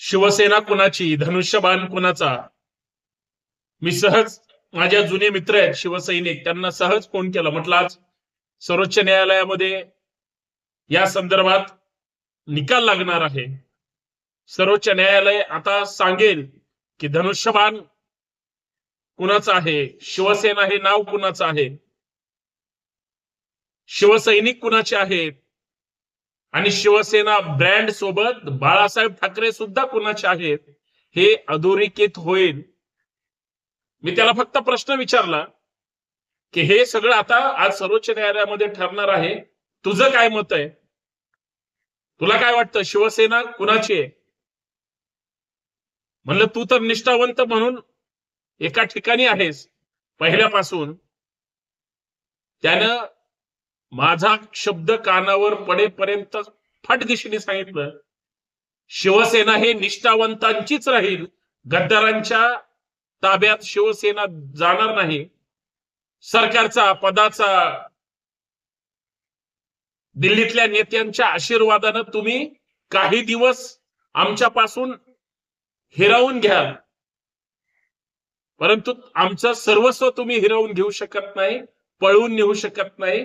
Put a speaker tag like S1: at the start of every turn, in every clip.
S1: शिवसेना कुणाची, धनुष्यबाण कुणाचा? मी सहज माझ्या जुने मित्र आहेत शिवसैनिक, त्यांना सहज फोन केला. म्हटलं आज सर्वोच्च न्यायालयामध्ये या संदर्भात निकाल लागणार आहे. सर्वोच्च न्यायालय आता सांगेल की धनुष्यबाण कुणाचं आहे, शिवसेना हे नाव कुणाचं आहे, शिवसैनिक कुणाचे आहेत आणि शिवसेना ब्रँड सोबत बाळासाहेब ठाकरे सुद्धा कुणाचे आहेत हे अधोरेखित होईल. मी त्याला फक्त प्रश्न विचारला की हे सगळं आता आज सर्वोच्च न्यायालयामध्ये ठरणार आहे, तुझं काय मत आहे, तुला काय वाटतं शिवसेना कुणाची आहे? म्हणलं तू तर निष्ठावंत म्हणून एका ठिकाणी आहेस पहिल्यापासून. त्यानं माझा शब्द कानावर पडेपर्यंत फाटदिशीने सांगितलं, शिवसेना हे निष्ठावंतांचीच राहील, गद्दारांच्या ताब्यात शिवसेना जाणार नाही. सरकारचा, पदाचा, दिल्लीतल्या नेत्यांच्या आशीर्वादानं तुम्ही काही दिवस आमच्यापासून हिरावून घ्याल, परंतु आमचं सर्वस्व तुम्ही हिरावून घेऊ शकत नाही, पळवून नेऊ शकत नाही.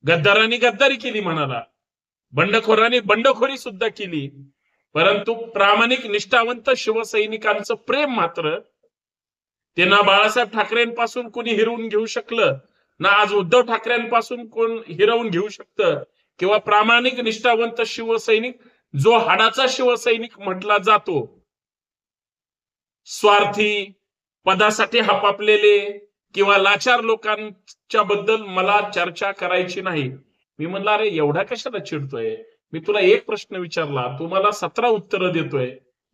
S1: गद्दारांनी गद्दारी केली म्हणाला, बंडखोरांनी बंडखोरी सुद्धा केली, परंतु प्रामाणिक निष्ठावंत शिवसैनिकांचं प्रेम मात्र ते ना बाळासाहेब ठाकरेंपासून कोणी हिरवून घेऊ शकलं, ना आज उद्धव ठाकरेंपासून कोण हिरवून घेऊ शकतं. किंवा प्रामाणिक निष्ठावंत शिवसैनिक जो हाडाचा शिवसैनिक म्हटला जातो, स्वार्थी, पदासाठी हपापलेले किंवा लाचार लोकांच्या बद्दल मला चर्चा करायची नाही. मी म्हणलं अरे एवढा कशाला चिडतोय, मी तुला एक प्रश्न विचारला, तू मला 17 उत्तरं देतोय.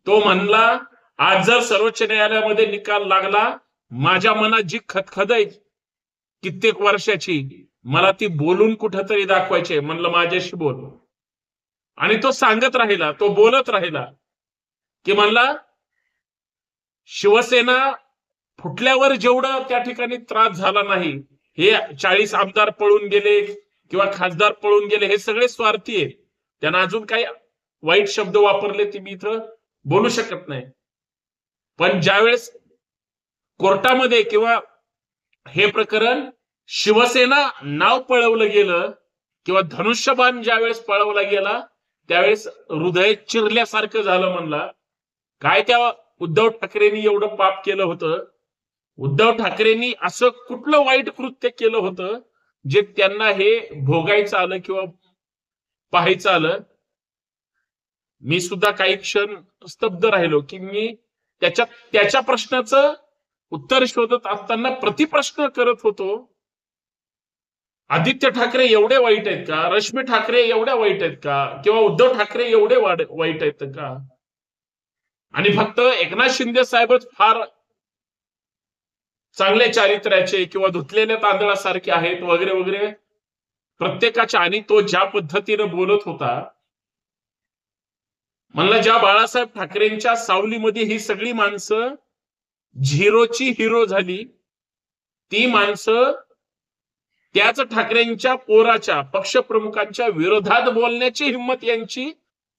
S1: तो म्हणला आज जर सर्वोच्च न्यायालयामध्ये निकाल लागला, माझ्या मनात जी खदखद आहे कित्येक वर्षाची, मला ती बोलून कुठंतरी दाखवायची. म्हणलं माझ्याशी बोल. आणि तो सांगत राहिला, तो बोलत राहिला की म्हणला शिवसेना फुटल्यावर जेवढं त्या ठिकाणी त्रास झाला नाही, हे 40 आमदार पळून गेले किंवा खासदार पळून गेले, हे सगळे स्वार्थी आहेत. त्यांना अजून काही वाईट शब्द वापरले ते मी इथं बोलू शकत नाही. पण ज्यावेळेस कोर्टामध्ये किंवा हे प्रकरण शिवसेना नाव पळवलं गेलं किंवा धनुष्यबाण ज्यावेळेस पळवला गेला, त्यावेळेस हृदय चिरल्यासारखं झालं. म्हणला काय त्या उद्धव ठाकरेंनी एवढं पाप केलं होतं, उद्धव ठाकरेंनी असं कुठलं वाईट कृत्य केलं होतं जे त्यांना हे भोगायचं आलं किंवा पाहायचं आलं. मी सुद्धा काही क्षण स्तब्ध राहिलो की मी त्याच्या प्रश्नाचं उत्तर शोधत असताना प्रतिप्रश्न करत होतो. आदित्य ठाकरे एवढे वाईट आहेत का, रश्मी ठाकरे एवढ्या वाईट आहेत का, किंवा उद्धव ठाकरे एवढे वाईट आहेत का? आणि फक्त एकनाथ शिंदे साहेबच फार चांगले चारित्र्याचे किंवा धुतलेल्या तांदळासारखे आहेत वगैरे वगैरे प्रत्येकाच्या. आणि तो ज्या पद्धतीनं बोलत होता, म्हणलं ज्या बाळासाहेब ठाकरेंच्या सावलीमध्ये ही सगळी माणसं झिरोची हिरो झाली, ती माणसं त्याच ठाकरेंच्या पोराच्या, पक्षप्रमुखांच्या विरोधात बोलण्याची हिंमत यांची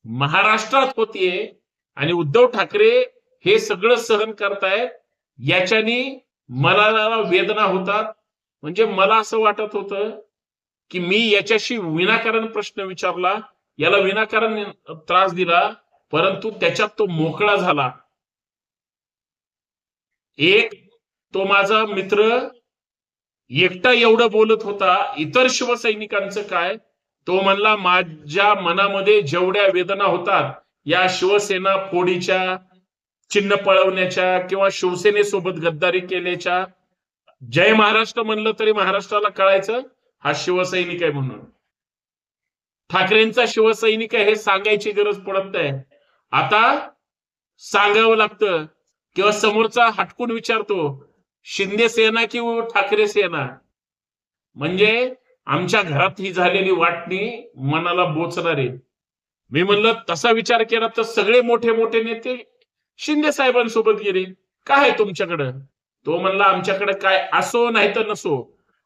S1: महाराष्ट्रात होतीये. आणि उद्धव ठाकरे हे सगळं सहन करतायत, याच्यानी मला वेदना होतात. म्हणजे मला असं वाटत होतं की मी याच्याशी विनाकारण प्रश्न विचारला, याला विनाकारण त्रास दिला, परंतु त्याच्यात तो मोकळा झाला. एक तो माझा मित्र एकटा एवढं बोलत होता, इतर शिवसैनिकांचं काय? तो म्हणला माझ्या मनामध्ये जेवढ्या वेदना होतात या शिवसेना फोडीच्या, चिन्ह पळवण्याच्या किंवा शिवसेनेसोबत गद्दारी केल्याच्या, जय महाराष्ट्र म्हणलं तरी महाराष्ट्राला कळायचं हा शिवसैनिक आहे म्हणून. ठाकरेंचा शिवसैनिक आहे हे सांगायची गरज पडत नाही. आता सांगावं लागतं किंवा समोरचा हटकून विचारतो शिंदे सेना की ठाकरे सेना. म्हणजे आमच्या घरात ही झालेली वाटणी मनाला बोचणारे. मी म्हणलं तसा विचार केला तर सगळे मोठे मोठे नेते शिंदे साहेबांसोबत गेले, काय आहे तुमच्याकडं? तो म्हणला आमच्याकडे काय असो नाही तर नसो,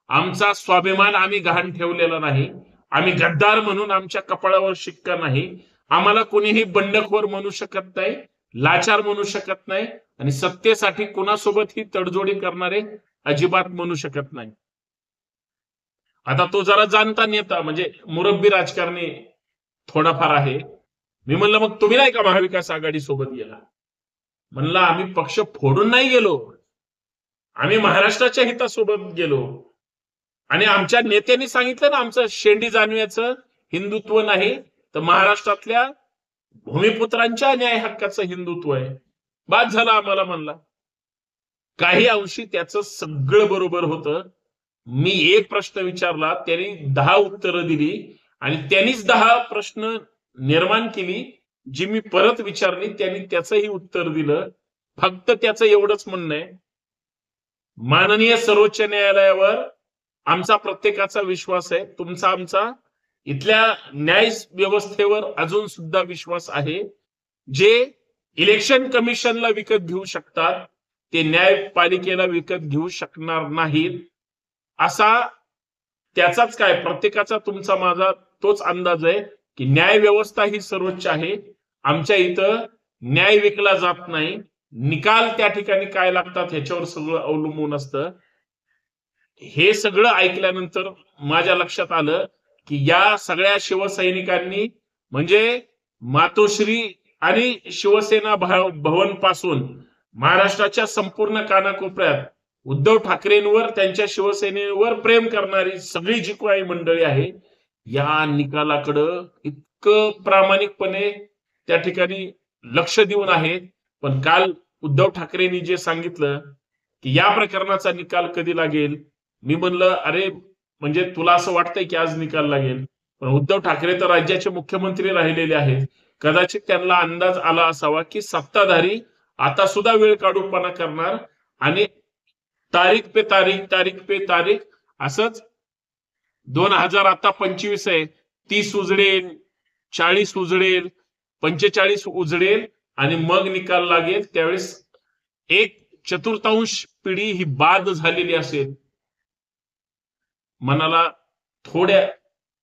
S1: आमचा स्वाभिमान आम्ही गहाण ठेवलेला नाही, आम्ही गद्दार म्हणून आमच्या कपाळावर शिक्का नाही, आम्हाला कोणीही बंडखोर म्हणू शकत नाही, लाचार म्हणू शकत नाही आणि सत्तेसाठी कुणासोबतही तडजोडी करणारे अजिबात म्हणू शकत नाही. आता तो जरा जाणता नेता म्हणजे मुरब्बी राजकारणी थोडाफार आहे. मी म्हणलं मग तुम्ही नाही का महाविकास आघाडी सोबत गेला? म्हणलं आम्ही पक्ष फोडून नाही गेलो, आम्ही महाराष्ट्राच्या हितासोबत गेलो आणि आमच्या नेत्यांनी सांगितलं ना आमचं शेंडी जाणव्याचं हिंदुत्व नाही तर महाराष्ट्रातल्या भूमिपुत्रांच्या न्याय हक्काचं हिंदुत्व आहे. बाद झाला आम्हाला म्हणला. काही अंशी त्याचं सगळं बरोबर होतं. मी एक प्रश्न विचारला, त्यांनी 10 उत्तरं दिली आणि त्यांनीच 10 प्रश्न निर्माण केली जी मी परत विचारली, त्यांनी त्याचंही उत्तर दिलं. फक्त त्याचं एवढंच म्हणणं आहे, माननीय सर्वोच्च न्यायालयावर आमचा प्रत्येकाचा विश्वास आहे, तुमचा आमचा इथल्या न्याय व्यवस्थेवर अजून सुद्धा विश्वास आहे. जे इलेक्शन कमिशनला विकत घेऊ शकतात ते न्यायपालिकेला विकत घेऊ शकणार नाहीत. असा त्याचाच काय प्रत्येकाचा तुमचा माझा तोच अंदाज आहे की न्याय व्यवस्था ही सर्वोच्च आहे. आमच्या इथं न्याय विकला जात नाही, निकाल त्या ठिकाणी काय लागतात ह्याच्यावर सगळं अवलंबून असतं. हे सगळं ऐकल्यानंतर माझ्या लक्षात आलं की या सगळ्या शिवसैनिकांनी म्हणजे मातोश्री आणि शिवसेना भवन पासून महाराष्ट्राच्या संपूर्ण कानाकोपऱ्यात उद्धव ठाकरेंवर त्यांच्या शिवसेनेवर प्रेम करणारी सगळी जी काही मंडळी आहे या निकालाकडं इतकं प्रामाणिकपणे त्या ठिकाणी लक्ष देऊन आहेत. पण काल उद्धव ठाकरेंनी जे सांगितलं की या प्रकरणाचा निकाल कधी लागेल, मी म्हणलं अरे म्हणजे तुला असं वाटतंय की आज निकाल लागेल, पण उद्धव ठाकरे तर राज्याचे मुख्यमंत्री राहिलेले आहेत. कदाचित त्यांना अंदाज आला असावा की सत्ताधारी आता सुद्धा वेळ काढूपणा करणार आणि तारीख पे तारीख असंच 2025 आहे, 30 उजडेल, 40 उजडेल, 45 उजडेल आणि मग निकाल लागेल. त्यावेळेस 1/4 पिढी ही बाद झालेली असेल. मनाला थोड्या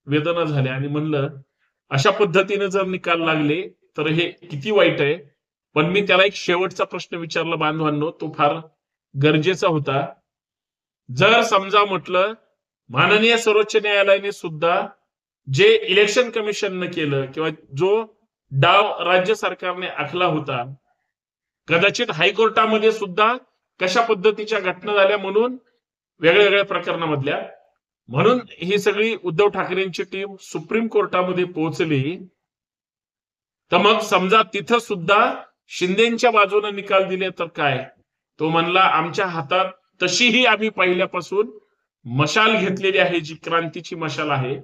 S1: वेदना झाल्या आणि म्हणलं अशा पद्धतीने जर निकाल लागले तर हे किती वाईट आहे. पण मी त्याला एक शेवटचा प्रश्न विचारला बांधवांनो, तो फार गरजेचा होता. जर समजा म्हटलं माननीय सर्वोच्च न्यायालयाने सुद्धा जे इलेक्शन कमिशननं केलं किंवा जो डाव राज्य सरकारने आखला होता, कदाचित हायकोर्टामध्ये सुद्धा कशा पद्धतीच्या घटना झाल्या म्हणून वेगळ्या प्रकरणामधल्या, म्हणून ही सगळी उद्धव ठाकरेंची टीम सुप्रीम कोर्टामध्ये पोहोचली. तर मग समजा तिथं सुद्धा शिंदेच्या बाजूने निकाल दिले तर काय? तो म्हणला आमच्या हातात तशीही आम्ही पहिल्यापासून मशाल घेतलेली आहे, जी क्रांतीची मशाल आहे.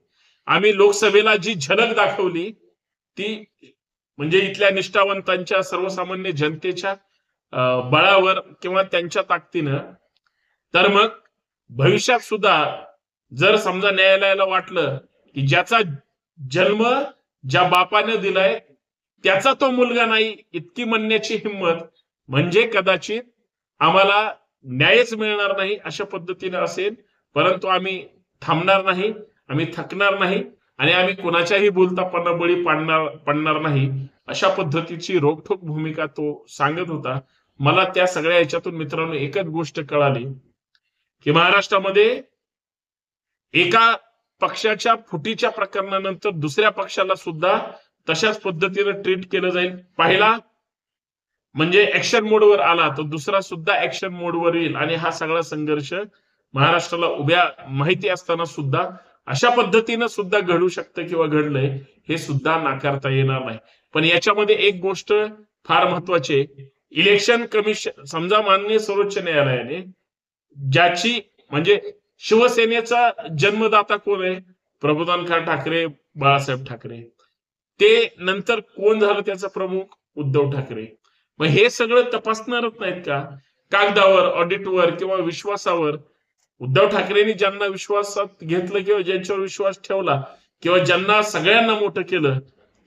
S1: आम्ही लोकसभेला जी झलक दाखवली ती म्हणजे इथल्या निष्ठावंतांच्या सर्वसामान्य जनतेच्या बळावर किंवा त्यांच्या ताकदीनं. तर मग भविष्यात सुद्धा जर समजा न्यायालयाला वाटलं की ज्याचा जन्म ज्या बापाने दिलाय त्याचा तो मुलगा नाही इतकी म्हणण्याची हिंमत, म्हणजे कदाचित आम्हाला न्यायच मिळणार नाही अशा पद्धतीने असेल. परंतु आम्ही थांबणार नाही, आम्ही थकणार नाही आणि आम्ही कोणाच्याही बोलतापणा बळी पडणार नाही अशा पद्धतीची रोखठोक भूमिका तो सांगत होता. मला त्या सगळ्या याच्यातून मित्रांनो एकच गोष्ट कळाली की महाराष्ट्रामध्ये एका पक्षाच्या फुटीच्या प्रकरणानंतर दुसऱ्या पक्षाला सुद्धा तशाच पद्धतीने ट्रीट केलं जाईल. पहिला म्हणजे ऍक्शन मोडवर आला तर दुसरा सुद्धा ऍक्शन मोडवर येईल आणि हा सगळा संघर्ष महाराष्ट्राला उभ्या माहिती असताना सुद्धा अशा पद्धतीनं सुद्धा घडू शकतं किंवा घडलंय हे सुद्धा नाकारता येणार नाही. पण याच्यामध्ये एक गोष्ट फार महत्वाची आहे, इलेक्शन कमिशन समजा माननीय सर्वोच्च न्यायालयाने ज्याची म्हणजे शिवसेनेचा जन्मदाता कोण आहे, प्रबोधनकार ठाकरे, बाळासाहेब ठाकरे, ते नंतर कोण झालं त्याचा प्रमुख, उद्धव ठाकरे. मग हे सगळं तपासणारच नाहीत का कागदावर, ऑडिटवर किंवा विश्वासावर? उद्धव ठाकरेंनी ज्यांना विश्वासात घेतलं किंवा ज्यांच्यावर विश्वास ठेवला किंवा ज्यांना सगळ्यांना मोठं केलं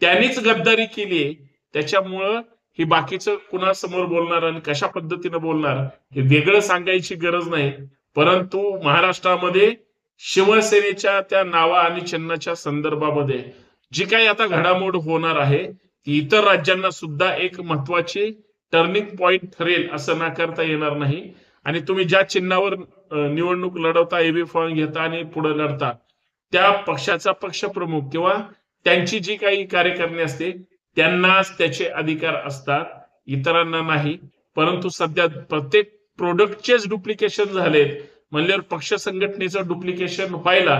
S1: त्यांनीच गद्दारी केली. त्याच्यामुळं ही बाकीचं कुणासमोर बोलणार आणि कशा पद्धतीने बोलणार हे वेगळं सांगायची गरज नाही. परंतु महाराष्ट्रामध्ये शिवसेनेच्या त्या नावा आणि चिन्हाच्या संदर्भामध्ये जी काही आता घडामोड होणार आहे ती इतर राज्यांना सुद्धा एक महत्वाची टर्निंग पॉइंट ठरेल असं नाकारता येणार नाही. आणि तुम्ही ज्या चिन्हावर निवडणूक लढवता, एबी फॉर्म घेता आणि पुढे लढता, त्या पक्षाचा पक्षप्रमुख किंवा त्यांची जी काही कार्यकारिणी असते त्यांनाच त्याचे अधिकार असतात, इतरांना नाही. परंतु सध्या प्रत्येक प्रोडक्टचेच डुप्लिकेशन झालेत म्हणल्यावर पक्ष संघटनेचं डुप्लिकेशन व्हायला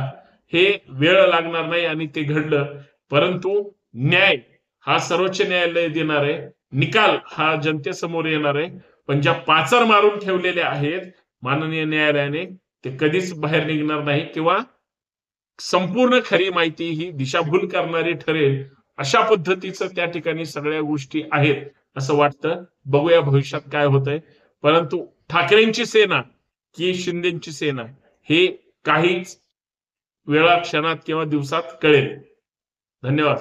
S1: हे वेळ लागणार नाही आणि ते घडलं. परंतु न्याय हा सर्वोच्च न्यायालय देणार आहे, निकाल हा जनतेसमोर येणार आहे. पण ज्या पाचर मारून ठेवलेल्या आहेत माननीय न्यायालयाने ते कधीच बाहेर निघणार नाही किंवा संपूर्ण खरी माहिती ही दिशाभूल करणारी ठरेल अशा पद्धतीचं त्या ठिकाणी सगळ्या गोष्टी आहेत असं वाटतं. बघूया भविष्यात काय होतंय. परंतु ठाकरेंची सेना की शिंदेची सेना हे काहीच वेळा क्षणात किंवा दिवसात कळेल. धन्यवाद.